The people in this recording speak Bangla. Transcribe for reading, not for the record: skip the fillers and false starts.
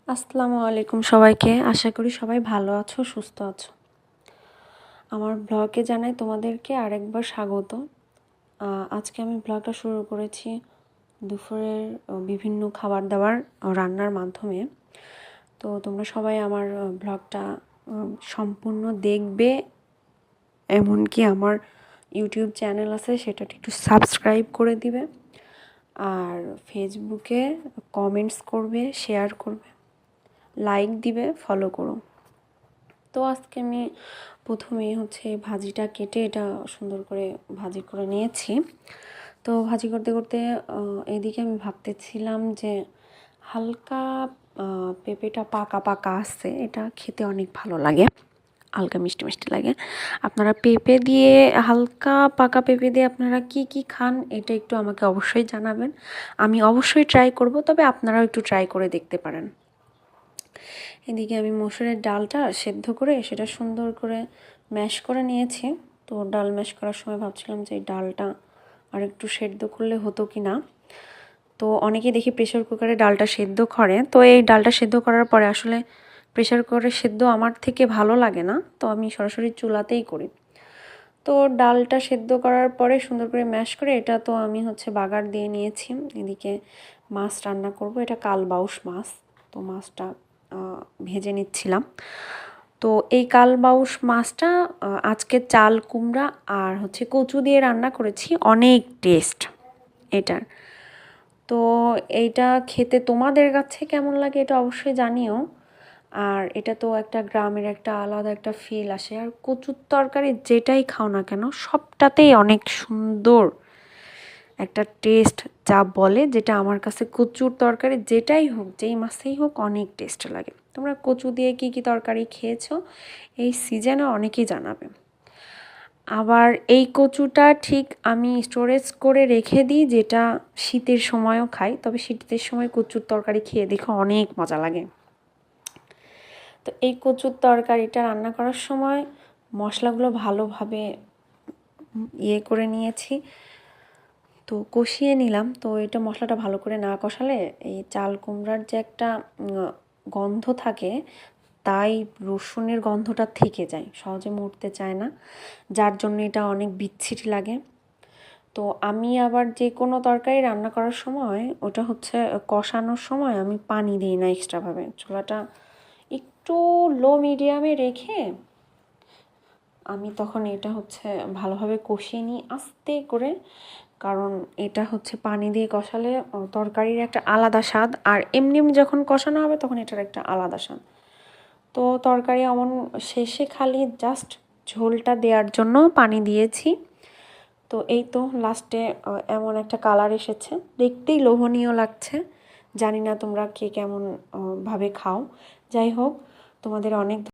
আসসালামু আলাইকুম সবাইকে। আশা করি সবাই ভালো আছো, সুস্থ আছো। আমার ব্লগে জানাই তোমাদেরকে আরেকবার স্বাগত। আজকে আমি ব্লগটা শুরু করেছি দুপুরের বিভিন্ন খাবার দাবার রান্নার মাধ্যমে। তো তোমরা সবাই আমার ব্লগটা সম্পূর্ণ দেখবে, এমনকি আমার ইউটিউব চ্যানেল আছে সেটা একটু সাবস্ক্রাইব করে দিবে, আর ফেসবুকে কমেন্টস করবে, শেয়ার করবে, লাইক দিবে, ফলো করো। তো আজকে আমি প্রথমেই ভাজিটা কেটে এটা সুন্দর করে ভাজি করে নিয়েছি। তো ভাজি করতে করতে এদিকে আমি ভাবতেছিলাম যে হালকা পেঁপেটা পাকা পাকা আসছে, এটা খেতে অনেক ভালো লাগে, হালকা মিষ্টি মিষ্টি লাগে। আপনারা পেঁপে দিয়ে, হালকা পাকা পেঁপে দিয়ে আপনারা কি কি খান এটা একটু আমাকে অবশ্যই জানাবেন। আমি অবশ্যই ট্রাই করব, তবে আপনারাও একটু ট্রাই করে দেখতে পারেন। এদিকে আমি মসুরের ডালটা সেদ্ধ করে সেটা সুন্দর করে ম্যাশ করে নিয়েছি। তো ডাল ম্যাশ করার সময় ভাবছিলাম যে এই ডালটা আর একটু সেদ্ধ করলে হতো কি না। তো অনেকেই দেখি প্রেশার কুকারে ডালটা সেদ্ধ করে, তো এই ডালটা সেদ্ধ করার পরে আসলে প্রেশার কুকারে সেদ্ধ আমার থেকে ভালো লাগে না, তো আমি সরাসরি চুলাতেই করি। তো ডালটা সেদ্ধ করার পরে সুন্দর করে ম্যাশ করে এটা তো আমি বাগার দিয়ে নিয়েছি। এদিকে মাছ রান্না করব, এটা কালবাউস মাছ। তো মাছটা ভেজে নিচ্ছিলাম। তো এই কালবাউস মাছটা আজকে চাল কুমড়া আর কচু দিয়ে রান্না করেছি, অনেক টেস্ট এটার। তো এইটা খেতে তোমাদের কাছে কেমন লাগে এটা অবশ্যই জানিও। আর এটা তো একটা গ্রামের একটা আলাদা একটা ফিল আসে। আর কচুর তরকারি যেটাই খাও না কেন সবটাতেই অনেক সুন্দর একটা টেস্ট যা বলে, যেটা আমার কাছে কচুর তরকারি যেটাই হোক, যেই মাছেই হোক, অনেক টেস্ট লাগে। তোমরা কচু দিয়ে কি কি তরকারি খেয়েছো এই সিজনে অনেকেই জানাবে। আবার এই কচুটা ঠিক আমি স্টোরেজ করে রেখে দিই, যেটা শীতের সময়ও খাই, তবে শীতের সময় কচুর তরকারি খেয়ে দেখো অনেক মজা লাগে। তো এই কচুর তরকারিটা রান্না করার সময় মশলাগুলো ভালোভাবে করে নিয়েছি, তো কষিয়ে নিলাম। তো এটা মশলাটা ভালো করে না কষালে এই চাল কুমড়ার যে একটা গন্ধ থাকে, তাই রসুনের গন্ধটা থেকে যায়, সহজে মরতে চায় না, যার জন্য এটা অনেক বিচ্ছিরি লাগে। তো আমি আবার যে কোনো তরকারি রান্না করার সময় ওটা কষানোর সময় আমি পানি দিই না এক্সট্রাভাবে। চুলাটা একটু লো মিডিয়ামে রেখে আমি তখন এটা ভালোভাবে কষিয়ে নিই আস্তে করে, কারণ এটা পানি দিয়ে কষালে তরকারির একটা আলাদা স্বাদ, আর এমনি যখন কষানো হবে তখন এটার একটা আলাদা স্বাদ। তো তরকারি এমন শেষে খালি জাস্ট ঝোলটা দেওয়ার জন্য পানি দিয়েছি। তো এই তো লাস্টে এমন একটা কালার এসেছে, দেখতেই লোভনীয় লাগছে। জানি না তোমরা কে কেমন ভাবে খাও। যাই হোক, তোমাদের অনেক